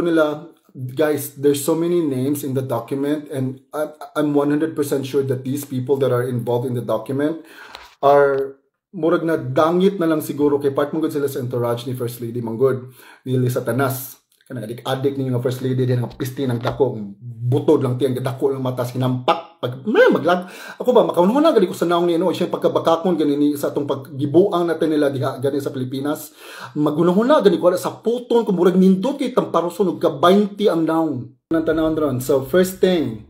nila, guys, there's so many names in the document, and I'm 100% sure that these people that are involved in the document are murag na dangit na lang siguro kay part mong sila sa entourage ni First Lady Manggod ni Lisa Tanas. Kana adik-adik ninyo nga First Lady din nga pisti ng dako, butod lang tiyang dako lang matas hinampak pag maglag ako ba makaunho na gali ko sa naong ni no siya pagkabakakon ganini sa atong paggibuang natin nila diha gani sa Pilipinas magunahon na gani ko sa puton kung murag nindot kay tamparoson ug ka 20 ang naong nang tanawon ron. So first thing,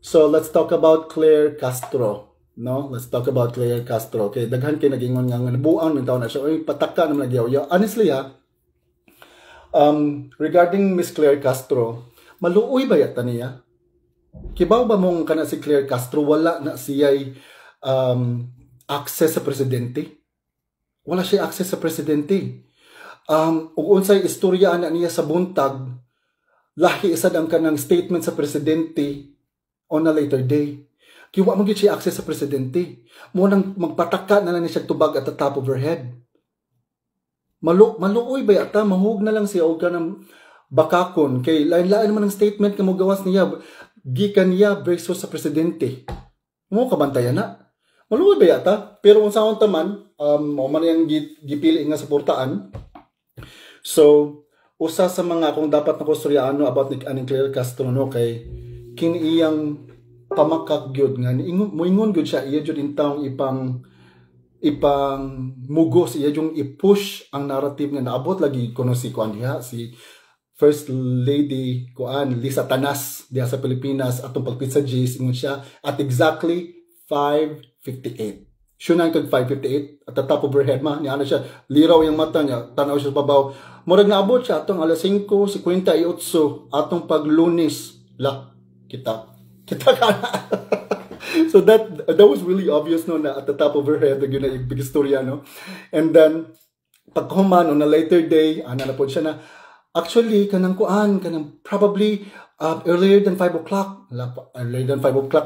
so let's talk about Claire Castro. No, let's talk about Claire Castro. Okay, daghan kay nagingon nga nabuang ng taon na siya oy pataka naman nagyaw. Honestly regarding Miss Claire Castro, maluoy ba yata niya? Kibaw ba mong kana si Claire Castro wala na siya'y access sa presidente? Wala siya access sa presidente. Ug unsay istorya na niya sa buntag, lahi isad ang kanang statement sa presidente on a later day. Kiwa mo gyud siya access sa presidente. Mo nang magpataka na lang niya tubag at the top of her head. Maluoy ba yata? Mahug na lang siya o ka ng bakakon. Kay lain-lain naman ang statement na mo gawas niya. Gikan niya versus sa presidente. Mo kabantayan na. Maluoy ba yata? Pero kung saan taman, o man yung gipili nga sa portaan. So, usa sa mga kung dapat na kustoryano about ni Claire Castro no, kay kiniyang pamakak gyud nga. Moingon gyud siya. Iya gyud intawng ipang mugos iya yung i-push ang narrative nga naabot lagi kuno si kuan diha si First Lady kuan Lisa Tanas diha sa Pilipinas atong pagpitsa G's ingon siya at exactly 5:58. Sure na kag 5:58 at the top of her head ma niya na siya liraw yung mata niya tanaw siya sa babaw murag naabot siya atong alas 5:58 atong paglunes la kita kana. So that was really obvious no na at the top of her head yun na yung big storya no. And then paghuman on a later day ana na po siya na actually kanang probably earlier than 5 o'clock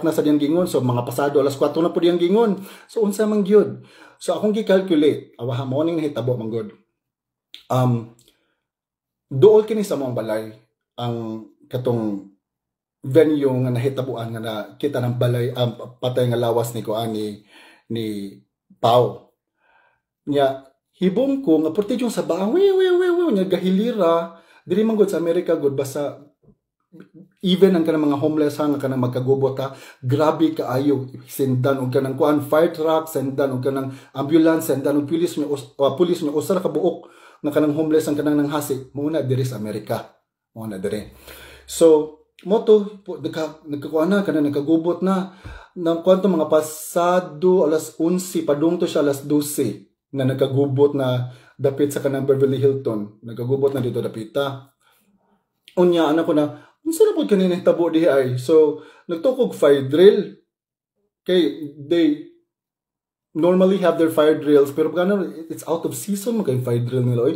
na sa diyang gingon. So mga pasado alas 4 na po diyang gingon. So unsa man gyud. So akong gi-calculate awaha mo ning nahitabo man gud. Duol kini sa mong balay ang katong venue nga nahitabuan nga nakita ng balay patay nga lawas ni kuan ni Pau. Nya hibom ko nga porte yung sa baang nya gahilira diri man gud sa America gud basta even ang kanang mga homeless nga kanang magkagubot grabe kaayo sendan og kanang kuan fire truck sendan og kanang ambulance sendan og pulis ni usara ka buok nga kanang homeless ang kanang nanghasi mo na diri sa America mo na diri. So moto nagkakuana kana nagkagubot na ng kwanto mga pasado alas 11 padung to siya alas 12 na nagkagubot na dapit sa kanang Beverly Hilton nagkagubot na dito dapita unya anak ko na unsa na pud kanina tabo dihi ay so nagtukog fire drill kay they normally have their fire drills pero kana it's out of season magay fire drill nila oy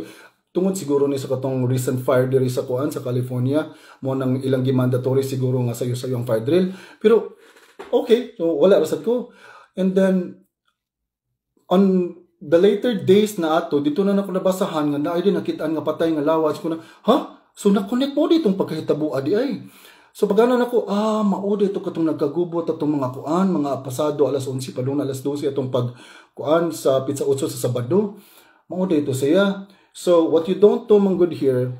tungod siguro ni sa katong recent fire diri sa kuan sa California mo nang ilang mandatory siguro nga sayo-sayo ang fire drill pero okay so wala rasad ko. And then on the later days na ato dito na nako nabasahan nga naay din nakitaan nga patay nga lawas ko na so na-connect mo ditong pagkahitabo adi ay so pagano nako mao dito katong nagkagubot atong mga kuan mga pasado alas 11 padung alas 12 atong pag kuan sa Pizza Utso sa Sabado mao dito siya. So what you don't know man good here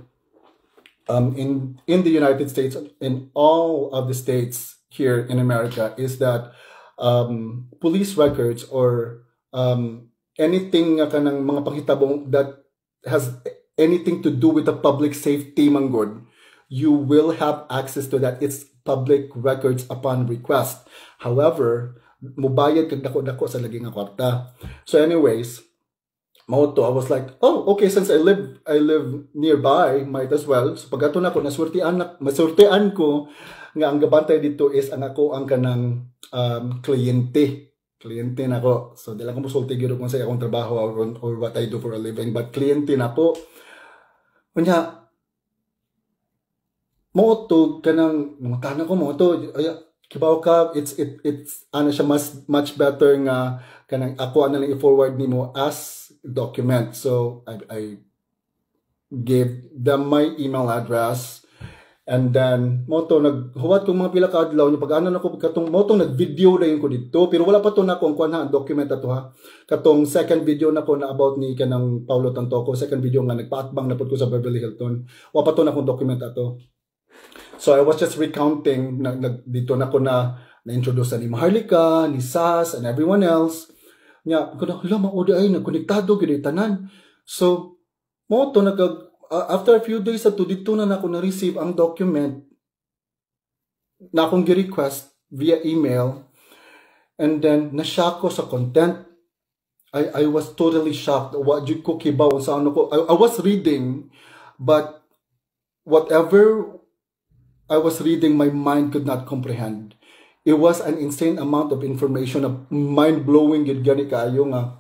in the United States, in all of the states here in America, is that police records or anything nga kanang mga panghitabong that has anything to do with the public safety man good, you will have access to that. It's public records upon request. However, mubayad kag dako-dako sa lagi nga kwarta. So anyways, Mauto, I was like, oh, okay, since I live nearby, might as well. So pagkato na ko, masurtian ko nga ang gabantay dito is ang ako ang kanang kliyente na ko. So di lang ko musulti gyud kung sa akong trabaho or what I do for a living, but kliyente na ko. Kunya mauto kanang mangutana ko mauto kibaw ka it's ano siya much better nga kanang ako ana lang i-forward nimo as document. So I gave them my email address. And then, moto, naghuwat kong mga pila ka adlaw, yung pag-ano na ko, katong, moto, nag-video na yun ko dito, pero wala pa to na kung kuhan ha, document ato ha. Katong second video na ko na about ni kanang Paulo Tantoco, second video nga, nagpaatbang na po ko sa Beverly Hilton, wala pa to na kung document ato. So, I was just recounting, dito na ko na-introduce ni Maharlika, ni Sas, and everyone else. Nga, ko na, hala, maoda ay, nagkonektado, tanan. So, moto, after a few days ato dito na ako na-receive ang document na akong gi-request via email, and then na-shock ko sa content. I was totally shocked. What you ko kibaw sa ano ko. I was reading, but whatever I was reading, my mind could not comprehend. It was an insane amount of information, mind-blowing yun gani kaayo nga.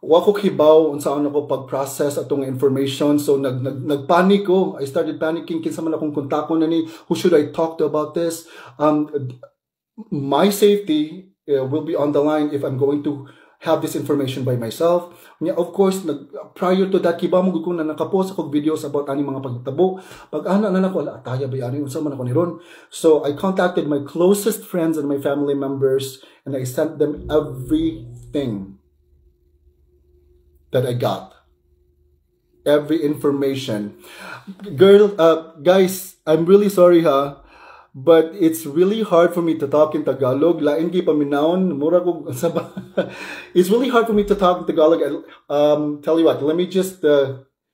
Wa ko kibaw unsa ano ko pag-process atong information, so nagpanic ko. I started panicking kinsa man akong kontakon na ni, who should I talk to about this. My safety will be on the line if I'm going to have this information by myself. Of course, prior to that, kiba mo ko na nakapost ako videos about ani mga pagtabo. Pag ana na nako, ala ataya ba ani unsa man ako ni ron. So I contacted my closest friends and my family members, and I sent them everything that I got, every information. Guys, I'm really sorry ha, but it's really hard for me to talk in Tagalog. Lain gi paminawon, mura ko saba. It's really hard for me to talk in Tagalog. Tell you what, let me just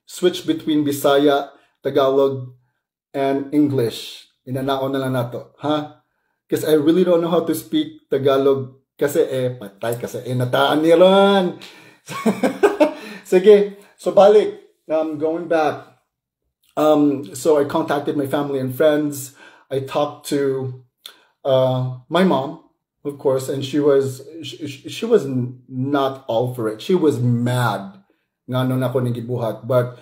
switch between Bisaya, Tagalog, and English. Inanaon na lang nato, ha? Because I really don't know how to speak Tagalog. Kasi patay kasi nataan niran. Sige, so balik, going back. So I contacted my family and friends. I talked to my mom, of course, and she was not all for it. She was mad. Nga nun ako nagibuhat. But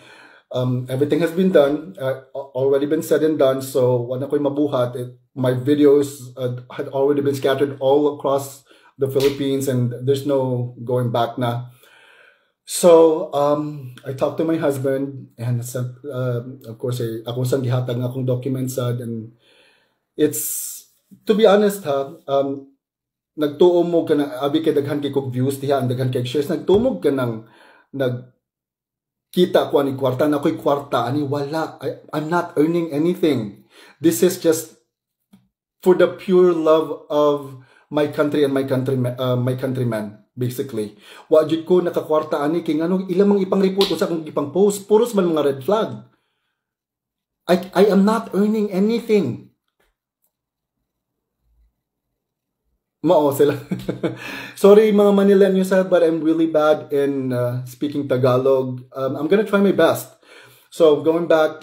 everything has been done, already been said and done. So when ako'y mabuhat, my videos had already been scattered all across the Philippines, and there's no going back na. So, I talked to my husband, and of course, akong sang gihatag nga akong documents sad, and it's, to be honest ha, nagtuo mo ka na, abi kay daghan kay kog views, diha ang daghan kay shares, nagtumog ka ng, nagkita ko ani kwarta, na ko'y kwarta, ani wala, I'm not earning anything. This is just for the pure love of my country and my countrymen. Basically, wa jud ko nakakwarta ani kay ngano ilang mga ipang report usa kong ipang post, puros man mga red flag. I am not earning anything. Mao sila. Sorry mga Manileños, but I'm really bad in speaking Tagalog. I'm gonna try my best. So going back,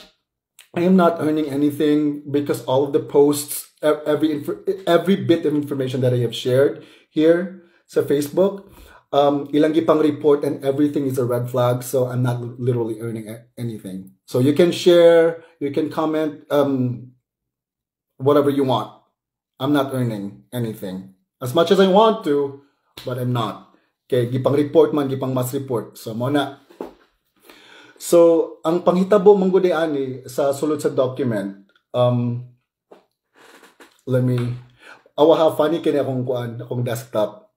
I am not earning anything because all of the posts, every bit of information that I have shared here sa Facebook, ilang gipang report and everything is a red flag, so I'm not literally earning anything. So you can share, you can comment, whatever you want. I'm not earning anything. As much as I want to, but I'm not. Okay, gipang report man, gipang mass report. So muna. So, ang panghitabo manggudi ani sa sulod sa document, let me, awa funny kini akong desktop.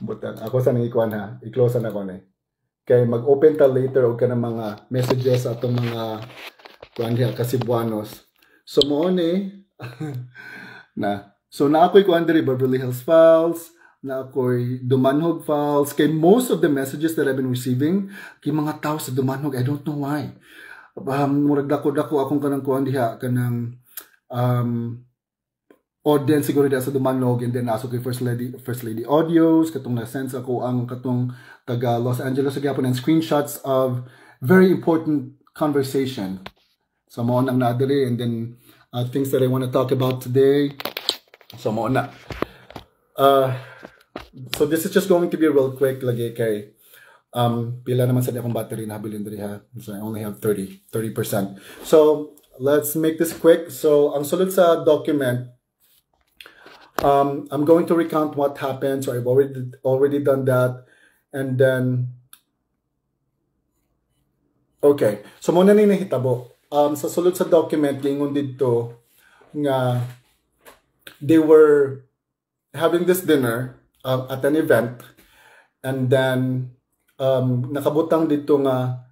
Butang ako sa nangikuan ha, i-close na ako ni. Kay mag-open ta later og kanang mga messages atong mga kuan diha kasi buanos. So mo ni na. So na ako'y kuan diri Beverly Hills files, na ako'y Dumanhog files. Kay most of the messages that I've been receiving kay mga tao sa Dumanhog, I don't know why. Murag dako akong kanang kuan diha kanang audience siguro dito sa Dumanog, and then naso kay First Lady audios, katong na-sense ako ang katong taga Los Angeles sa gyapon, and screenshots of very important conversation. So mo nang nadiri, and then things that I want to talk about today. So mo na. So this is just going to be real quick lagi kay pila naman sa akong battery na habilin diri ha. So I only have 30%. So let's make this quick. So ang sulod sa document, I'm going to recount what happened. So I've already done that, and then Okay. So muna ni nahitabo. Sa sulod sa document gingon dito nga they were having this dinner at an event, and then nakabutang dito nga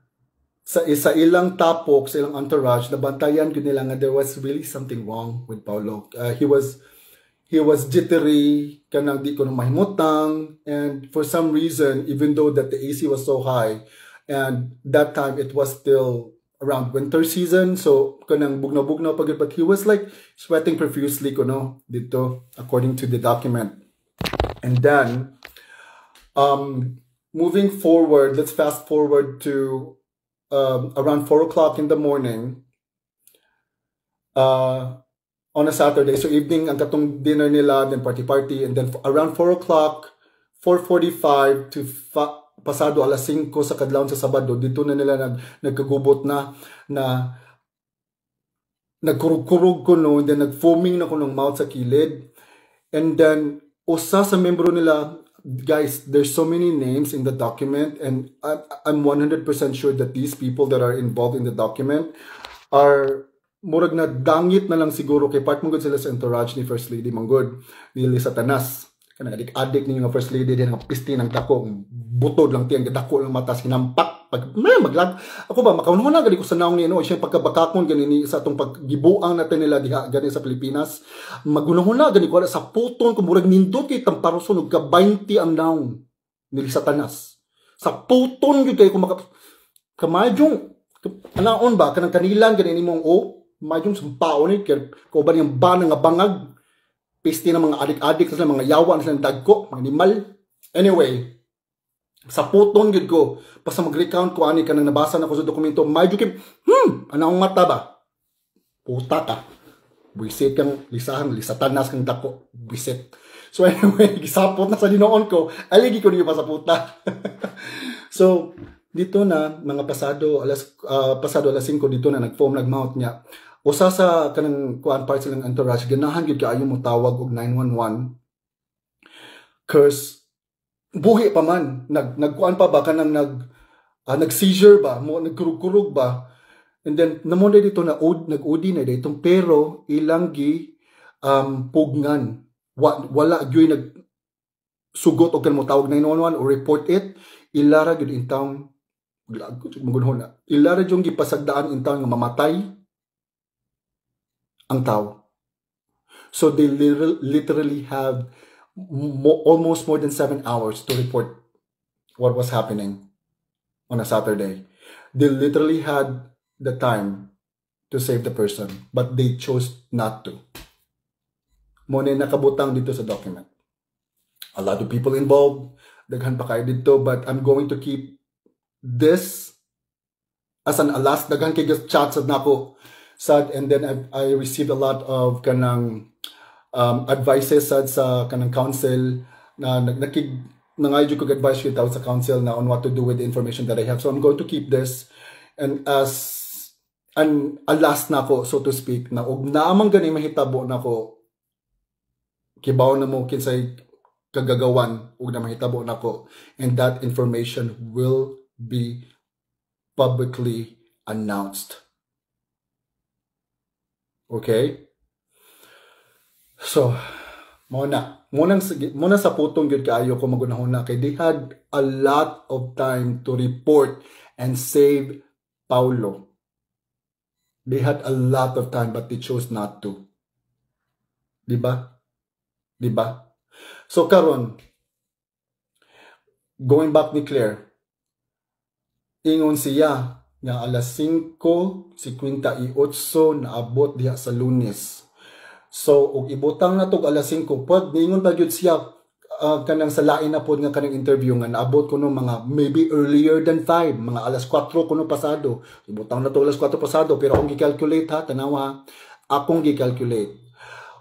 sa ilang tapok, sa ilang entourage, nabantayan ko nila nga there was really something wrong with Paulo. He was jittery, kanang di ko nang mahimutang, and for some reason, even though that the AC was so high, and that time it was still around winter season, so kanang bugnaw-bugnaw pagod, but he was like sweating profusely kuno dito according to the document. And then moving forward, let's fast forward to around 4 o'clock in the morning on a Saturday. So evening ang katong dinner nila, then party, and then around 4 o'clock, 4:45 to pasado alas 5 sa kadlawon sa Sabado, dito na nila nagkagubot na nagkurug-kurug ko no, and then nagfoaming na ko ng mouth sa kilid. And then usa sa membro nila, guys, there's so many names in the document, and I'm 100% sure that these people that are involved in the document are murag na dangit na lang siguro kay part mong sila sa entourage ni First Lady Manggod, ni Satanas. Kanang adik-adik ninyo nga First Lady din nga pisti ng dako, butod lang tiyan, dako lang mata, hinampak pag maglag. Ako ba makaunon na gani ko sa naong ni no, siya pagkabakakon gani sa atong paggibuang natin nila diha gani sa Pilipinas. Magunahon na gani ko sa puton ko murag nindot kay tamparoson ug ka 20 ang naong ni Satanas. Sa puton gyud kay ko kamayong anaon ba kanang kanilan gani nimong mayong sumpaon ni ko ba niyang banang nga bangag. Pisti ng mga adik-adik sila, mga yawa sila ng dagko, mga animal. Anyway, sa puton gid ko, basta mag-recount ko ani kanang nabasa na ko sa dokumento, medyo kim, anong mata ba? Puta ka. Buisit kang lisatanas kang dako, buisit. So anyway, gisapot na sa dinoon ko, aligi ko niyo pa sa puta. So, dito na, mga pasado alas 5 dito na nag-foam, nag-mount niya. Usa sa kanang kuan part silang entourage, ganahan gyud kaayo mo tawag og 911. Curse buhi pa man, nagkuan pa ba kanang nag-seizure ba, mo nagkurug-kurug ba. And then namo dito na nag-udi na daytong, pero ilang gi pugngan. Wala gyud nag sugot og kanang mo tawag 911 or report it. Ilara gyud in town magunhon na. Ilara jung gipasagdaan in town nga mamatay ang tao. So they literally have almost more than 7 hours to report what was happening on a Saturday. They literally had the time to save the person, but they chose not to. Muna nakabutang dito sa document. A lot of people involved, daghan pa kayo dito, but I'm going to keep this as an alas. Daghan kay chats na ako sad, and then I received a lot of kanang advices sad sa kanang council na nangayo ko advice with sa council na on what to do with the information that I have. So I'm going to keep this, and as an alas na ko, so to speak, na og naamang gani mahitabo na ko, kibaw na mo kinsay kagagawan ug na mahitabo na ko, and that information will be publicly announced. Okay? So, muna sa putong gyud kaayo ko magunahon na kay they had a lot of time to report and save Paulo. They had a lot of time, but they chose not to. Diba? So karon, going back ni Claire, ingon siya nga alas 5:58 naabot diha sa Lunes. So og ibutang na tog alas 5, pag ningon pa gyud siya kanang sa lain na pod nga kanang interview nga naabot kuno mga maybe earlier than 5, mga alas 4 kuno pasado. Ibutang na tog alas 4 pasado, pero akong gi-calculate ha, tanawa, akong gi-calculate.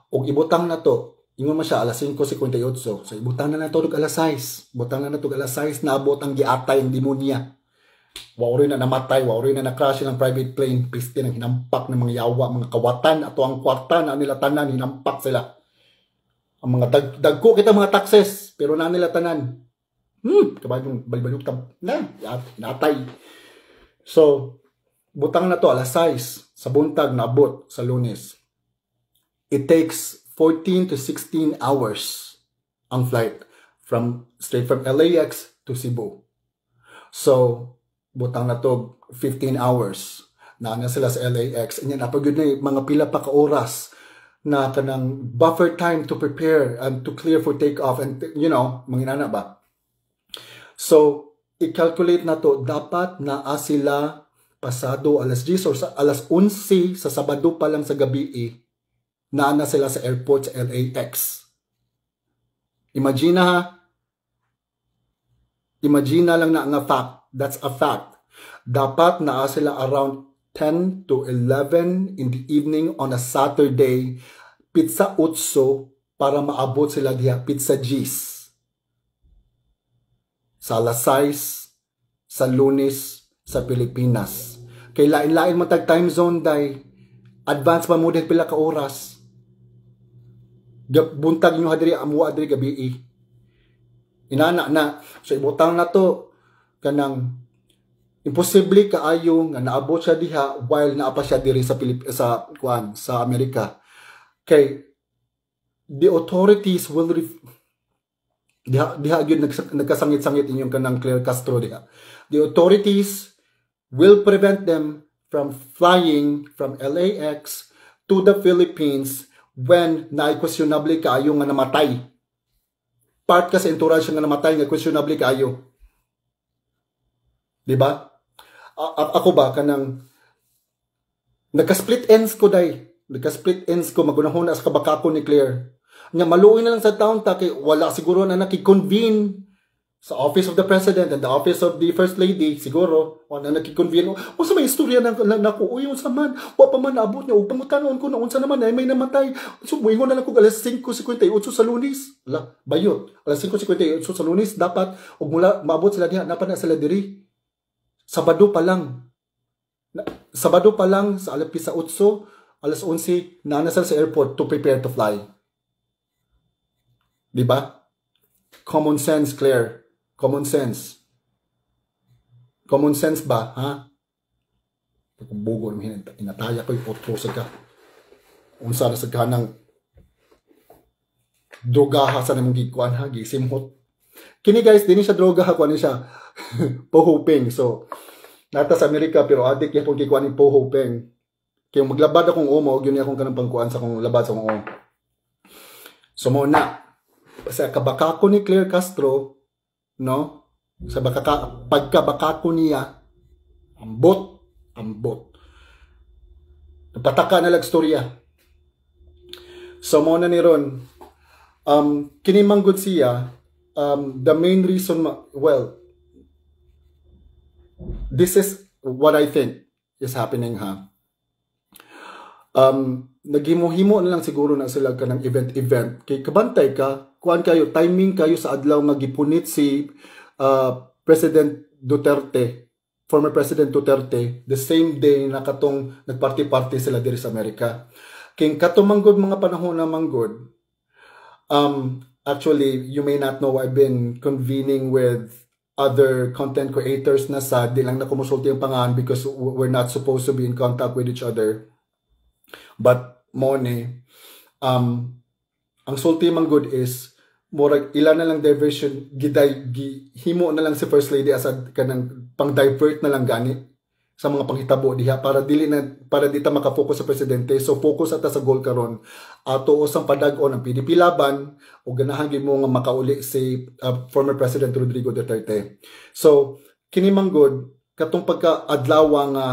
Og ibutang na to, ingon man siya alas 5:58. So ibutang na to tog alas 6. Ibutang na tog alas 6 naabot ang giatay ang demonya. Wauroy na namatay, wauroy na na-crash ng private plane, piste ng hinampak ng mga yawa, mga kawatan, ato ang kwarta na nila tanan, hinampak sila. Ang mga dagko kita mga taxes, pero na nila tanan. Kabayong balbaluk na, natay. So, butang na to alas 6 sa buntag naabot sa Lunes. It takes 14 to 16 hours ang flight straight from LAX to Cebu. So, butang na to 15 hours na sila sa LAX. And yan, napagod na mga pila pa ka oras na kanang buffer time to prepare and to clear for takeoff and manginana ba? So, i-calculate na to, dapat naa sila pasado alas 10 or alas 11 sa Sabado pa lang sa gabi na sila sa airport sa LAX. Imagine ha. Imagine lang na nga fact. That's a fact. Dapat naa sila around 10 to 11 in the evening on a Saturday, pizza utso, para maabot sila diha pizza G's. Sa alas 6 sa Lunes sa Pilipinas. Kay lain-lain mo tag time zone day. Advance pa mo dahil pila ka oras. Buntag nyo hadiri amuwa adiri gabi. Inana na. So ibutang na to kanang imposible kaayo nga naabot siya diha while naapa siya diri sa sa Amerika. Kay the authorities will diha gyud nagkasangit-sangit inyong kanang Claire Castro diha. The authorities will prevent them from flying from LAX to the Philippines when na-questionable kaayo nga namatay. Part ka sa entourage nga namatay nga questionable kaayo. Diba? Ako ba kanang nagka-split ends ko day. Nagka-split ends ko magunahon as kabakako ni Claire. Nga maluoy na lang sa town ta kay wala siguro na nakikonvene sa Office of the President and the Office of the First Lady, siguro, wala nakikonvene. O sa may istorya na nakuuy, unsa man, wa pa man naabot niya, upang mutanon ko na unsa naman, ay may namatay. So, muingon na lang ko alas 5:58 sa Lunes. Wala, bayot. Alas 5:58 sa Lunes, dapat, o mula, maabot sila diha, dapat na sila diri. Sabado pa lang. Sabado pa lang, sa alas 8, alas 11, naanasal sa airport to prepare to fly. Diba? Common sense, Claire. Common sense. Common sense ba, ha? Pagbugo ng inataya ko yung otro sa ka. Unsa na sa kanang drogaha sa namang gikuan ha, gisimhot. Kini guys, din siya droga ha, kuan siya. Pohoping. So, nata sa Amerika, pero adik yung gikuan yung pohoping. Kaya maglabad akong umo, yun akong kanang pangkuan sa akong labad sa akong umo. So, muna, sa kabakako ni Claire Castro, no? Sa pagkabakako niya, ambot. Napataka na lang storya. So, muna ni Ron, kinimanggod siya, the main reason, well, this is what I think is happening, ha? Naghimo-himo na lang siguro na sila ka ng event. Kay kabantay ka, kuan kayo, timing kayo sa adlaw nga gipunit si President Duterte, former President Duterte, the same day na katong nagparty-party sila diri sa Amerika. Kay katumanggod mga panahon na manggod, actually, you may not know, I've been convening with other content creators na sad, di lang na kumusulti yung pangalan because we're not supposed to be in contact with each other. But Mone, ang sulti man good is murag ilan na lang diversion himo na lang si First Lady as kanang pang-divert na lang gani sa mga panghitabo diha para di ta makafocus sa presidente. So focus ata sa goal karon ato usang padag-on ang PDP laban o ganahan gyud mo nga makauli si former President Rodrigo Duterte. So kini man good katong pagka-adlaw nga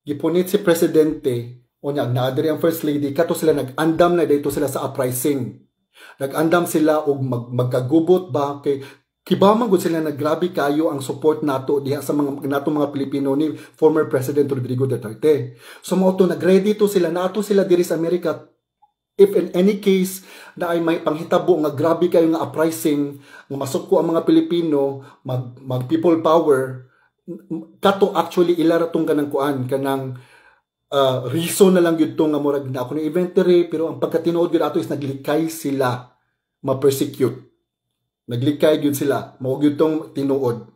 gipunit si presidente o naadiri ang First Lady, kato sila nag-andam na dito sila sa uprising. Nag-andam sila og magkagubot ba kay kibaman gud sila na grabe kayo ang support nato diha sa mga Pilipino ni former President Rodrigo Duterte. So mo to nagready to sila nato sila diri sa Amerika if in any case na ay may panghitabo nga grabe kayo nga uprising nga masuko ang mga Pilipino mag people power kato actually ilara tong kanang kuan kanang reason na lang yun to nga murag na ako ng inventory pero ang pagkatinuod yun ato is naglikay sila ma-persecute. Naglikay yun sila. Mawag yun tong tinuod.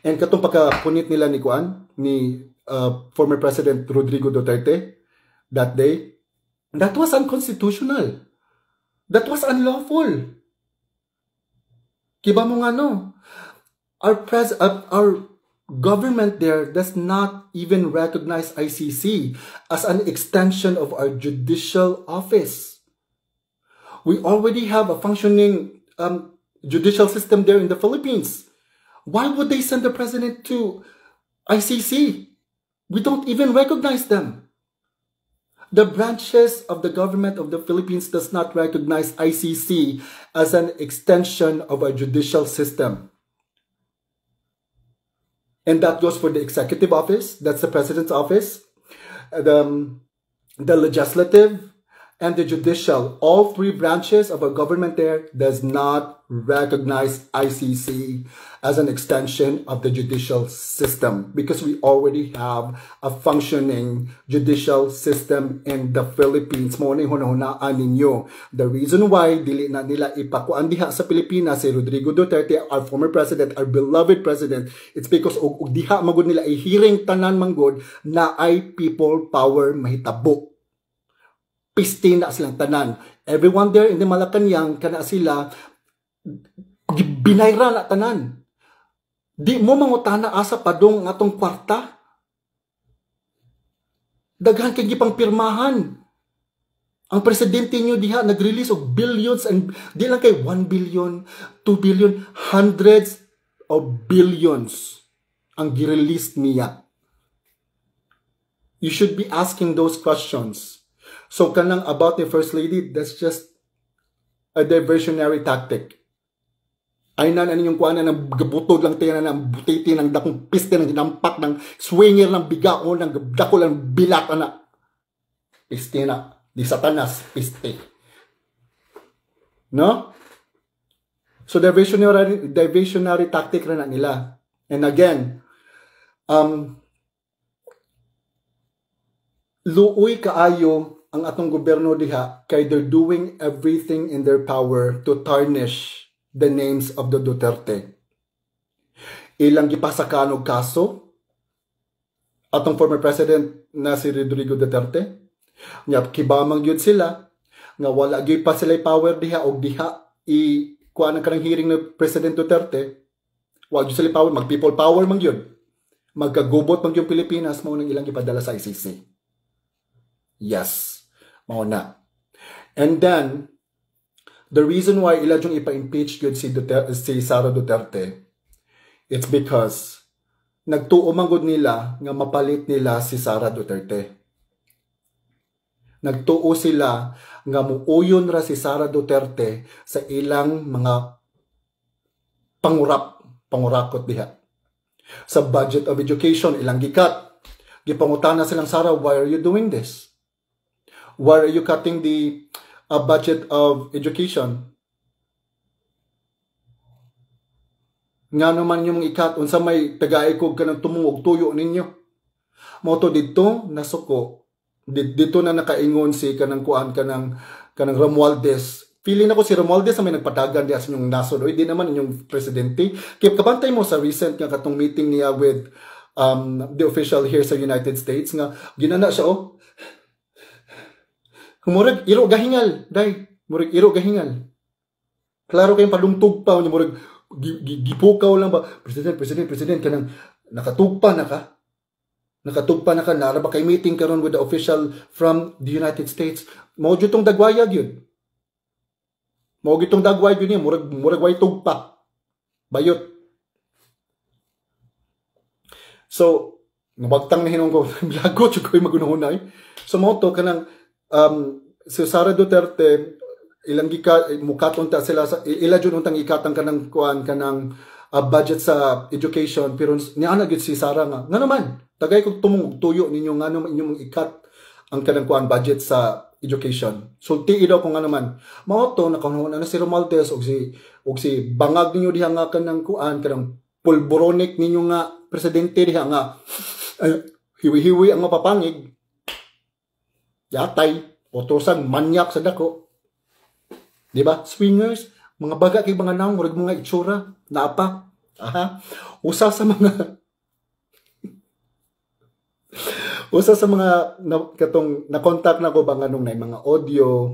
And katong pagkapunit nila ni Kuan, ni former President Rodrigo Duterte that day, that was unconstitutional. That was unlawful. Kiba mo nga no? Our government there does not even recognize ICC as an extension of our judicial office. We already have a functioning judicial system there in the Philippines. Why would they send the president to ICC? We don't even recognize them. The branches of the government of the Philippines does not recognize ICC as an extension of our judicial system. And that goes for the executive office, that's the president's office, the legislative, and the judicial. All three branches of our government there does not recognize ICC as an extension of the judicial system because we already have a functioning judicial system in the Philippines. Mo na hunahunaan ninyo. The reason why dili na nila ipakuan diha sa Pilipinas si Rodrigo Duterte, our former president, our beloved president, it's because og diha magud nila ihiring tanan manggod na ay people power mahitabo. Piste na silang tanan. Everyone there in the Malacanang, kana sila, binayra na tanan. Di mo mangutana asa padong atong kwarta. Daghan kay gipang pirmahan. Ang presidente nyo diha nag-release of billions and di lang kay 1 billion, 2 billion, hundreds of billions ang gi-release niya. You should be asking those questions. So kanang about the First Lady, that's just a diversionary tactic. Ay na ninyong kuhanan ng gabutod lang tayo na ng butiti ng dakong piste ng ginampak ng swinger ng biga o ng dako lang bilat na. Piste na. Di satanas. Piste. No? So diversionary tactic na nila. And again, luoy kaayo ang atong gobyerno diha kay they're doing everything in their power to tarnish the names of the Duterte. Ilang gipasaka og kaso atong former president na si Rodrigo Duterte. Nya kibamang gyud sila nga wala gyud pa sila power diha og diha kuan ang kanang hearing ni President Duterte. Wa gyud sila power, mag people power man gyud. Magkagubot man gyud Pilipinas mao nang ilang gipadala sa ICC. Yes. Mao na. And then, the reason why ila jung ipa-impeach gyud si Sara Duterte, it's because nagtuo man gud nila nga mapalit nila si Sara Duterte. Nagtuo sila nga muuyon ra si Sara Duterte sa ilang mga pangurakot diha. Sa budget of education, ilang gikat. Gipangutana silang, Sara, why are you doing this? Why are you cutting the budget of education? Nga naman yung ikat, unsa may tagaikog ka ng tumungog tuyo ninyo. Moto dito, nasuko. Dito na nakaingon si kanang kuan kanang Romualdez. Feeling ako si Romualdez na may nagpatagan diya sa inyong nasod. O hindi naman inyong presidente. Kaya kabantay mo sa recent nga katong meeting niya with the official here sa United States nga ginana siya murag iro gahingal, day. Murag iro gahingal. Klaro kayong palumtog pa, murag gipukaw lang ba, President, kanang nakatugpa na ka. Nara ba kay meeting karon with the official from the United States? Mao gyud tong dagwayag yun. Mao gyud tong dagwayag yun, murag way tugpa. Bayot. So, nabagtang na hinong ko, lagot yung ko'y magunahunay. So, mao to kanang si Sara Duterte ilang mukaton ta sila sa ila jud untang ikatang kanang kuan kanang budget sa education pero niana gid si Sara nga naman tagay kog tumong tuyo ninyo nga naman inyong ikat ang kanang kuan budget sa education. Sulti daw ko nga naman mao to nakahunan na si Romualdez og si bangag ninyo diha nga kanang kuan kanang pulboronic ninyo nga presidente diha nga hiwi-hiwi ang mapapangig. Yatay, utosan, manyak sa dako. Diba? Swingers, mga baga kay mga naong, murag mga itsura, naapa. Aha. Usa sa mga Usa sa mga katong na-contact na ko ba nganong na mga audio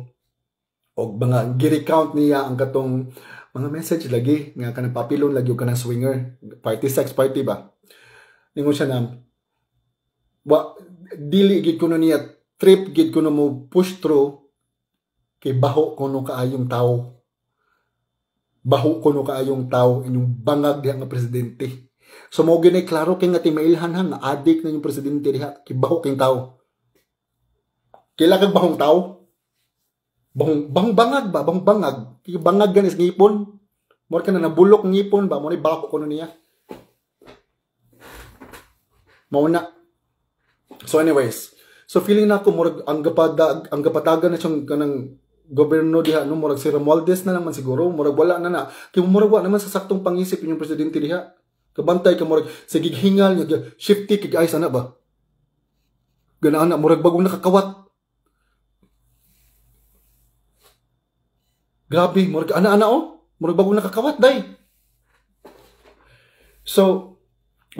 o mga gi-recount niya ang katong mga message lagi nga kanang papilon lagi o kanang swinger party sex party ba ningon siya na dili gid kuno niya trip gid kuno mo push through kay baho kuno kaayong tao inyong bangag diha nga presidente. So mao gyud klaro kay nga timailhan nga adik na yung presidente diha kay baho kay tao. Kila kag bahong tao? Bahong bangag ba? Bahong bangag. Kay bangag ganis ngipon. Mo ka na nabulok ngipon ba mo ni baho kuno niya. Mao na. So anyways, so feeling na ako murag ang gapatagan na siyang kanang gobyerno diha no murag si Romualdez na naman siguro murag wala na kay murag wa naman sa saktong pangisip yung presidente diha kabantay ka murag sa gighingal nga shifty kay ay sana ba ganaan na murag bagong nakakawat grabe murag ana murag bagong nakakawat day so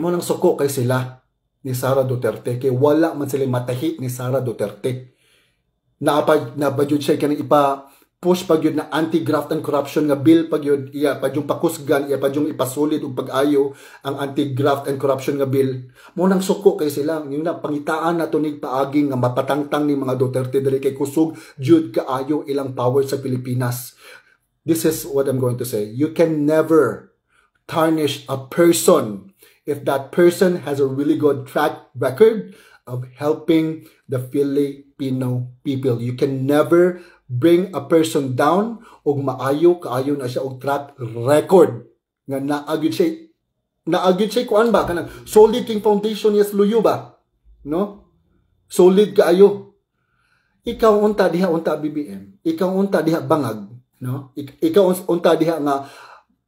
mo nang suko kay sila ni Sara Duterte kay wala man sila matahi ni Sara Duterte na jud siya kanang ipa push pag yun na anti-graft and corruption nga bill pag yun iya pag yung pakusgan iya pag yung ipasulid og pag-ayo ang anti-graft and corruption nga bill mo nang suko kay sila yung na pangitaan na tunig paagi nga mapatangtang ni mga Duterte dili kay kusog jud kaayo ilang power sa Pilipinas. This is what I'm going to say. You can never tarnish a person if that person has a really good track record of helping the Filipino people. You can never bring a person down og kaayo na siya og track record nga naagid siya kuan ba kanang solid king foundation yes luyo ba no solid kaayo ikaw unta diha BBM ikaw unta diha bangag no ikaw unta diha nga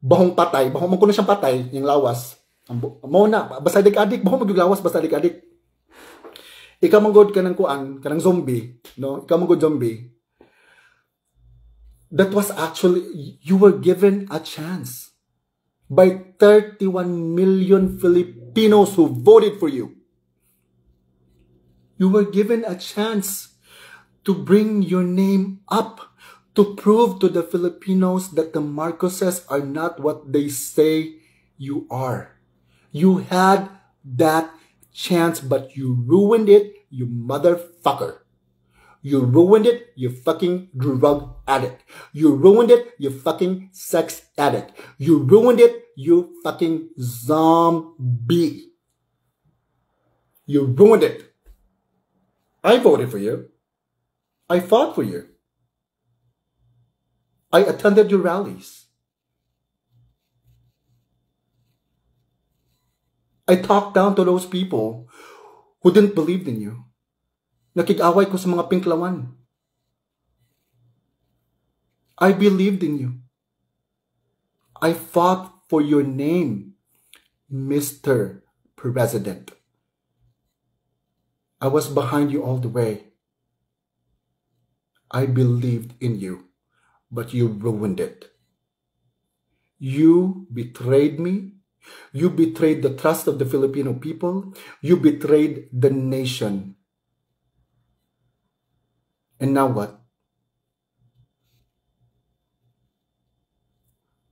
bahong man kuno siyang patay yung lawas mo na basta adik bahong maglawas basta adik ikaw manggod ka ng kuan, kanang zombie, no? Ikaw manggod zombie. That was actually, you were given a chance by 31 million Filipinos who voted for you. You were given a chance to bring your name up, to prove to the Filipinos that the Marcoses are not what they say you are. You had that chance, but you ruined it, you motherfucker. You ruined it, you fucking drug addict. You ruined it, you fucking sex addict. You ruined it, you fucking zombie. You ruined it. I voted for you. I fought for you. I attended your rallies. I talked down to those people who didn't believe in you. Nakig-away ko sa mga pinklawan. I believed in you. I fought for your name, Mr. President. I was behind you all the way. I believed in you, but you ruined it. You betrayed me. You betrayed the trust of the Filipino people. You betrayed the nation. And now what?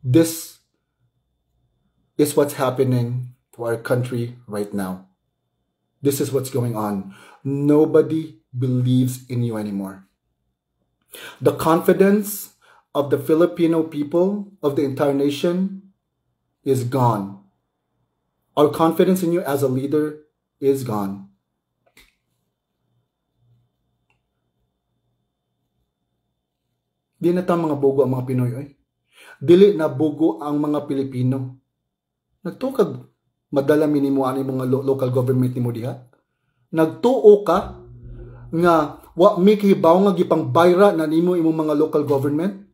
This is what's happening to our country right now. This is what's going on. Nobody believes in you anymore. The confidence of the Filipino people, of the entire nation, is gone. Our confidence in you as a leader is gone. Di na ta mga bogo ang mga Pinoy, oy. Dili na bogo ang mga Pilipino. Nagtukag madala minimo ani mga local government nimo diha. Nagtuo ka nga wa mi kahibaw nga gipang bayra na nimo imong mga local government.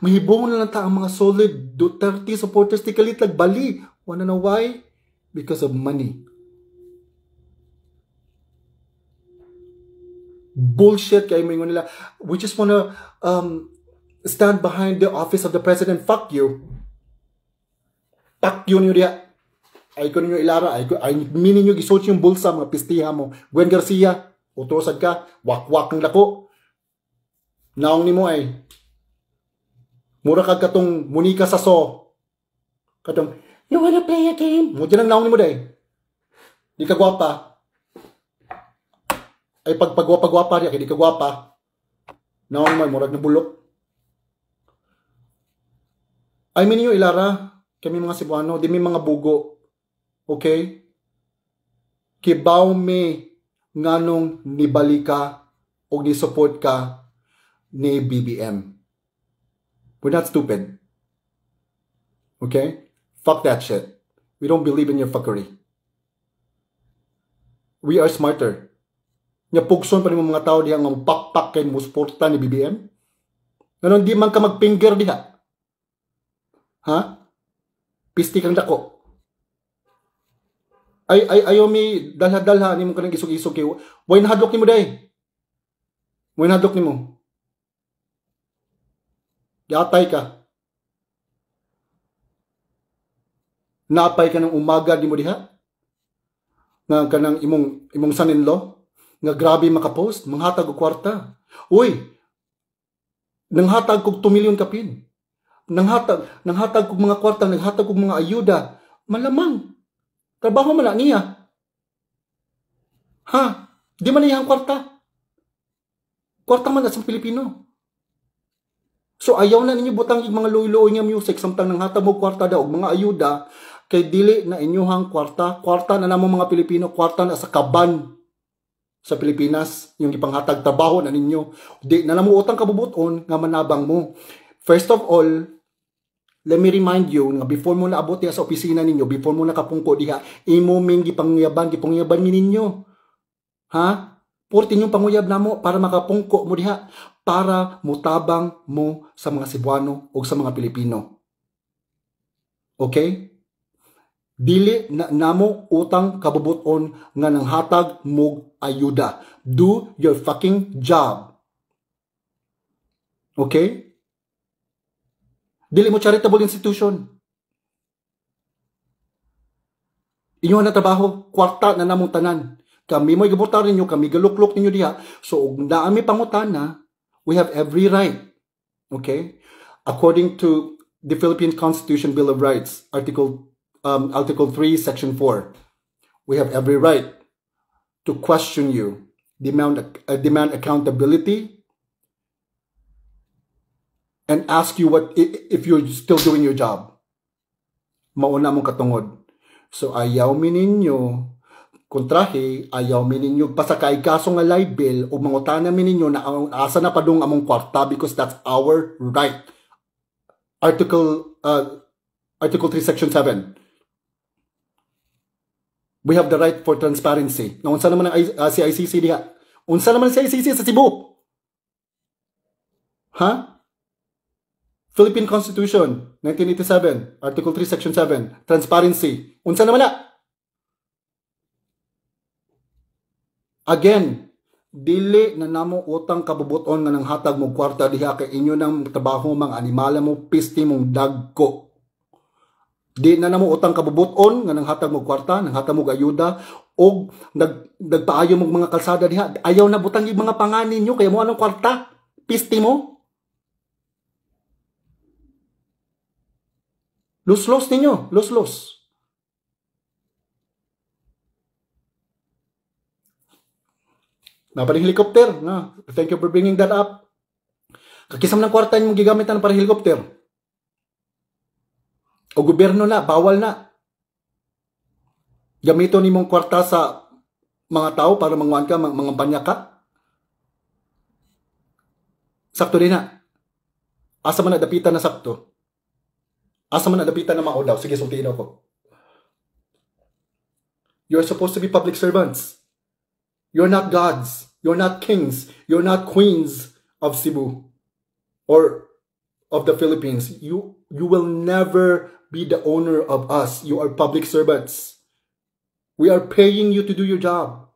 Mahibong na lang ta ang mga solid Duterte supporters ti kalit Bali. Wanna know why? Because of money. Bullshit kay mo nila. We just wanna stand behind the office of the president. Fuck you. Fuck you niyo diya. Ay ko ninyo ilara, ay minin nyo gisot yung bulsa, mga pistiha mo. Gwen Garcia, utrosad ka, wakwak ng lako. Naong ni mo ay, mura kag katong Monica Saso. Katong, you wanna play a game? Mo dyan ang naong ni mo day. Di ka gwapa. Ay pagpagwapa-gwapa niya, kaya di ka gwapa. Naong mo, murag na bulok. Ay minyo ilara, kami mga Cebuano, di may mga bugo. Okay? Kibaw me nganong nibalika o ni-support ka ni BBM. We're not stupid. Okay? Fuck that shit. We don't believe in your fuckery. We are smarter. Nya pugson pa ni mga tao diha nga pakpak kay mo suporta ni BBM. Ganon di man ka magfinger diha. Ha? Pisti kang dako. Ayaw mi dalha-dalha ni mo kanang isog-isog kay way nahadlok nimo day. Way nahadlok nimo. Yatay ka. Napay ka ng umaga di mo diha. Nga kanang imong son-in-law nga grabe makapost, manghatag og kwarta. Uy. Nanghatag kog 2 million kapin. Nanghatag kog mga kwarta, nanghatag kog mga ayuda. Malamang trabaho man niya. Ha? Di man niya ang kwarta. Kwarta man sa Pilipino. So ayaw na ninyo butang yung mga luy-luoy nga music samtang nanghatag mo kwarta daw og mga ayuda kay dili na inyuhang kwarta. Kwarta na namo mga Pilipino, kwarta na sa kaban sa Pilipinas yung ipanghatag trabaho na ninyo. Di na namo utang kabubuton nga manabang mo. First of all, let me remind you nga before mo naabot diha sa opisina ninyo, before mo nakapungko diha, imo ming gipangyaban ninyo. Ha? Porti yung panguyab namo para makapungko mo diha, para mutabang mo sa mga Cebuano o sa mga Pilipino. Okay? Dili na namo utang kabubuton nga nanghatag mo ayuda. Do your fucking job. Okay? Dili mo charitable institution. Inyo na trabaho, kwarta na namong tanan. Kami mo'y gabutar ninyo, kami galuklok ninyo diha. So, ug naami pangutana, we have every right. Okay? According to the Philippine Constitution Bill of Rights, Article 3, Section 4, we have every right to question you, demand accountability, and ask you what if you're still doing your job. Mauna mong katungod. So ayaw mi ninyo kontrahe, ayaw mi ninyo pasakay kaso nga libel o mangutana mi ninyo na asa na padung among kwarta because that's our right. Article 3 Section 7. We have the right for transparency. Na unsa naman ang si ICC diha? Unsa naman si ICC sa Cebu? Ha? Philippine Constitution, 1987, Article 3, Section 7, Transparency. Unsa naman na? Again, dili na namo utang kabubuton nga nanghatag mo kwarta diha kay inyo nang trabaho mga animala mo, pisti mong dagko. Di na namo utang kabubuton nga nanghatag mo kwarta, nanghatag mo ayuda, o nagpaayo mo mga kalsada diha. Ayaw na butang yung mga panganin nyo, kaya mo anong kwarta? Pisti mo? Los-los ninyo. Los-los. Naparing helicopter. Na. Thank you for bringing that up. Kakisam ng kwarta yung gigamitan para helicopter. O gobyerno na. Bawal na. Gamito ni mong kwarta sa mga tao para manguan ka, mangampanya ka. Sakto din na. Asa man na dapitan na sakto. Asa man nadapitan na mao daw. Sige, sultiin ako. You're supposed to be public servants. You're not gods. You're not kings. You're not queens of Cebu or of the Philippines. You will never be the owner of us. You are public servants. We are paying you to do your job.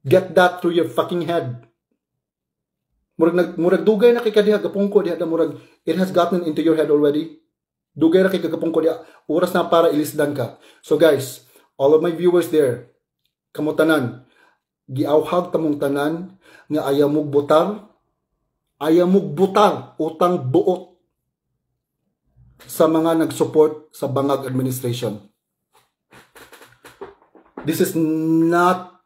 Get that through your fucking head. Murag dugay na kay kadiha gapungko diha murag it has gotten into your head already. Dugay ra kay kagapong ko diya. Oras na para ilisdan ka. So guys, all of my viewers there, kamo tanan, giawhag tamong tanan nga ayaw mog butar utang buot sa mga nag-support sa bangag administration. This is not,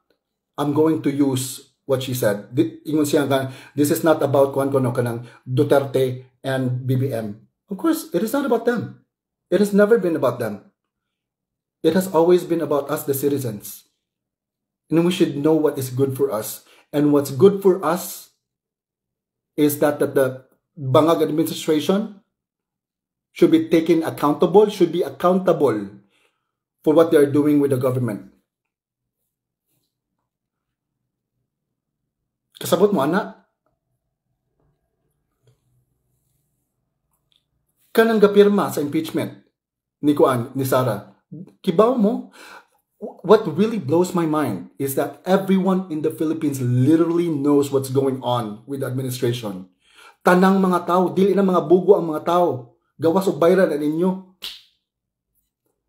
I'm going to use what she said. Ingon siya nga, this is not about kanang Duterte and BBM. Of course, it is not about them. It has never been about them. It has always been about us, the citizens. And we should know what is good for us. And what's good for us is that the bangag administration should be taken accountable, should be accountable for what they are doing with the government. Kasabot mo, anak? Kanang gapirma sa impeachment ni Sara. Kibaw mo? What really blows my mind is that everyone in the Philippines literally knows what's going on with the administration. Tanang mga tao, dili na mga bugo ang mga tao. Gawas o bayran na ninyo.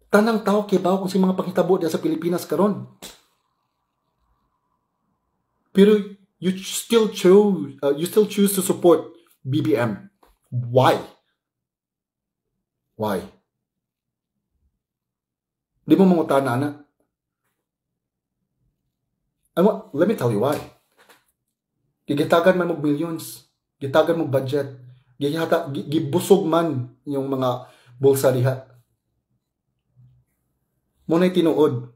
Tanang tao kibaw kung si mga panghitabo diya sa Pilipinas karon. Pero you still choose to support BBM. Why? Why? Di mo mangutana na? Let me tell you why. Gigitagan man mo millions, gitagan mo budget, gibusog man yung mga bulsa diha. Mo na tinuod.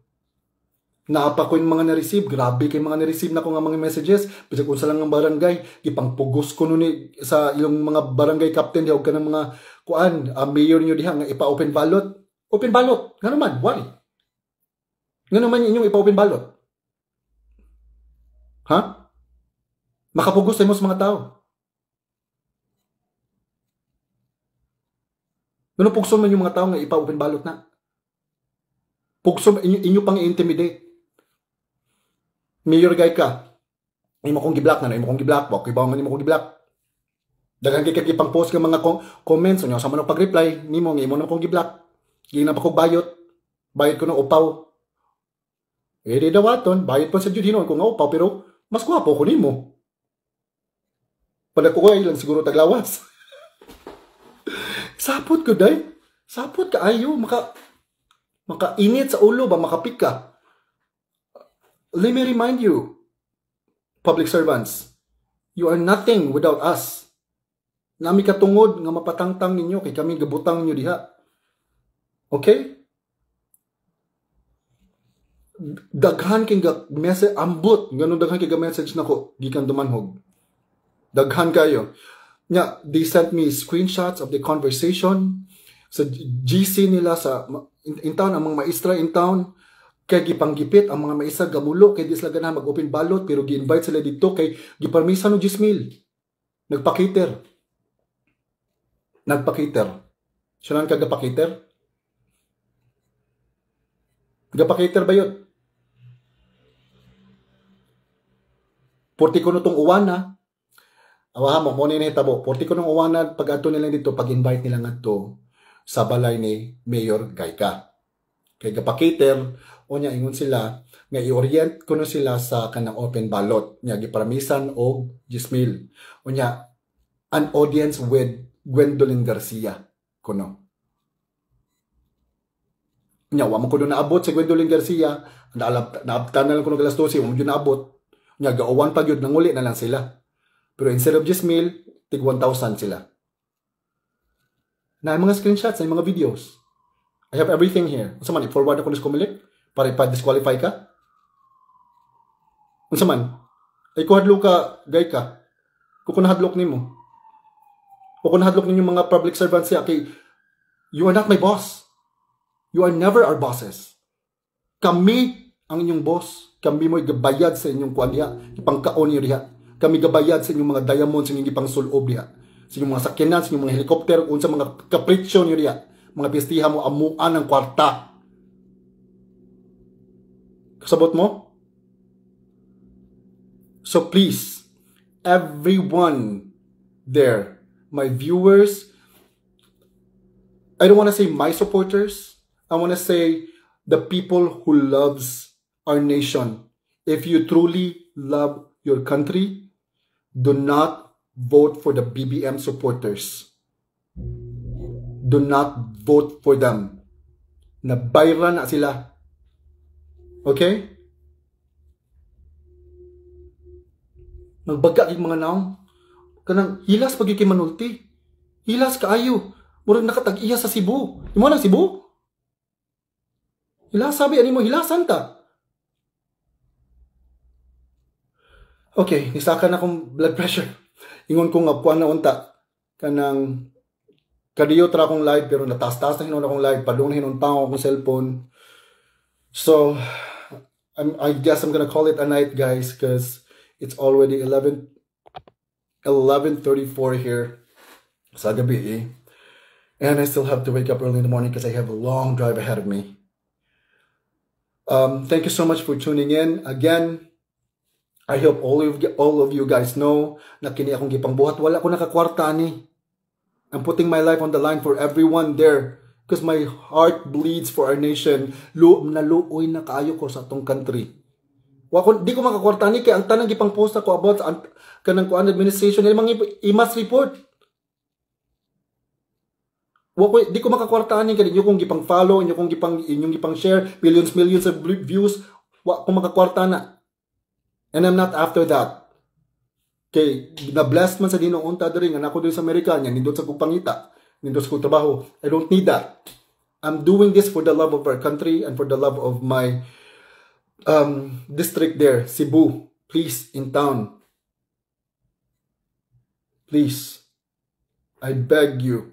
Naapa ko yung mga na-receive, grabe kay mga na-receive na ko nga mga messages, bisag unsa lang ng barangay, ipangpugos ko nun sa ilang mga barangay captain diha og kanang mga mayor niyo diha nga ipa-open ballot. Open ballot, nga naman, why? Nga naman inyong ipa-open ballot. Ha? Makapugos tayo sa mga tao. Ganun pugson man yung mga tao nga ipa-open ballot na. Pugson, inyo pang i-intimidate. Mayor guy ka, imo kong gi-block na, imo kong gi-block, wag ibaw man imo kong gi-block. Daghan kay kag ipang-post nga mga comments unya sa man pag-reply nimo nga imo na kong gi-block. Gi na pa ko bayad ko ng upaw. Di dawaton, bayad pa sa jud hinon ko nga upaw pero mas gwapo ko nimo. Padakuhay lang siguro taglawas. Sapot ko day. Sapot ka ayo maka init sa ulo ba makapik ka. Let me remind you, public servants, you are nothing without us. Nami katungod nga mapatangtang ninyo kay kami gabutang nyo diha. Okay? Daghan kay message ambot, ganun daghan kay message nako gikan dumanhog. Daghan kayo. Nya, they sent me screenshots of the conversation sa GC nila sa in town, ang mga maestra in town. Kay gipanggipit ang mga maestra gamulo kay di sila ganahan mag-open ballot pero gi-invite sila dito kay giparmisa no 10,000. Nagpakiter. Siya lang kagapakiter? Gapakiter ba yun? Porti ko no tong uwana. Awaha mo ni hitabo. Porti ko nung uwana pag ato nila dito, pag-invite nila nga to sa balay ni Mayor Gayka. Kay gapakiter, o niya ingon sila nga i-orient ko no sila sa kanang open ballot niya giparamisan og 10,000 o niya an audience with Gwendolyn Garcia kuno niya wa man ko naabot sa Gwendolyn Garcia naabtan na lang kuno alas 12 wa mo naabot niya gauwan pa gyud nanguli na lang sila pero instead of 10,000 tig 1,000 sila na mga screenshots na mga videos. I have everything here. Unsa man i-forward ako ni Kumilik para ipa-disqualify ka? Unsa man? Ay ko hadlok ka, gay ka. Ko nahadlok nimo. O ko nahadlok ninyo mga public servants siya kay you are not my boss. You are never our bosses. Kami ang inyong boss. Kami mo igabayad sa inyong kuan diha, ipangkaon niyo diha. Kami gabayad sa inyong mga diamonds sa inyong ipangsulob diha. Sa inyong mga sakyanan, sa inyong mga helicopter, unsa mga capriccio niyo diha. Mga pistihan mo amuan ng kwarta. Kasabot mo? So please, everyone there, my viewers, I don't want to say my supporters. I want to say the people who loves our nation. If you truly love your country, do not vote for the BBM supporters. Do not vote for them. Nabayra na sila. Okay? Nagbagka kay mga naong. Kanang hilas pag manulti. Hilas kaayo. Murag nakatag-iya sa Cebu. Imo nang Cebu? Hilas sabi ani mo hilasan ta. Okay, nisaka na akong blood pressure. Ingon ko nga puan na unta kanang kadiyo tra akong live pero natas-tas na hinon akong live, padung na hinon pa akong cellphone. So I guess I'm gonna call it a night, guys, because it's already 11:34 here sa gabi. And I still have to wake up early in the morning because I have a long drive ahead of me. Thank you so much for tuning in. Again, I hope all of you guys know na kini akong gipangbuhat. Wala ko nakakwarta ni. I'm putting my life on the line for everyone there because my heart bleeds for our nation. Naluoy na kaayo ko sa atong country. Di ko makakwarta ni kaya ang tanang gipang-post ako about kanang kuan administration i-mass report. Di ko makakwartaan ni inyo kung gipang follow, inyong gipang share, millions of views, ko makakwarta na. And I'm not after that. Okay, na-blessed man sa dinong unta diri nga nako diri sa Amerika nya nindot sa kong pangita, nindot sa kong trabaho. I don't need that. I'm doing this for the love of our country and for the love of my district there, Cebu. Please, in town. Please. I beg you.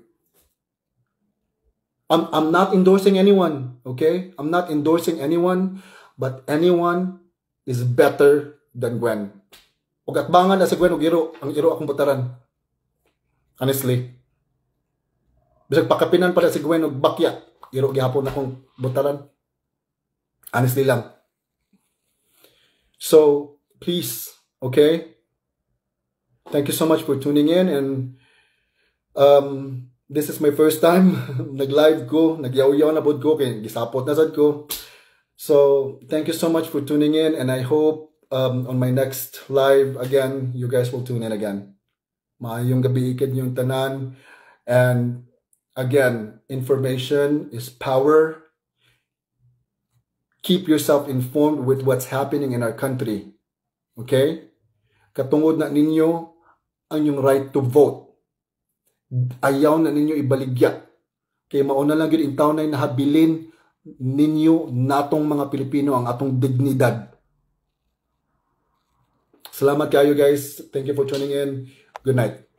I'm not endorsing anyone, okay? I'm not endorsing anyone, but anyone is better than Gwen. Ug atbangan na si Gwen ug iro, ang iro akong butaran. Honestly. Bisag pakapinan pa si Gwen ug bakya, iro gihapon akong butaran. Honestly lang. So, please, okay? Thank you so much for tuning in, and this is my first time nag-live ko, nagyaw-yaw na pod ko kay gisapot na sad ko. So, thank you so much for tuning in, and I hope on my next live again, you guys will tune in again. Maayong gabi ikid yung tanan, and again, information is power. Keep yourself informed with what's happening in our country. Okay? Katungod na ninyo ang yung right to vote. Ayaw na ninyo ibaligya. Kaya mauna lang yun in taon na nahabilin ninyo natong mga Pilipino ang atong dignidad. Salamat kayo guys. Thank you for tuning in. Good night.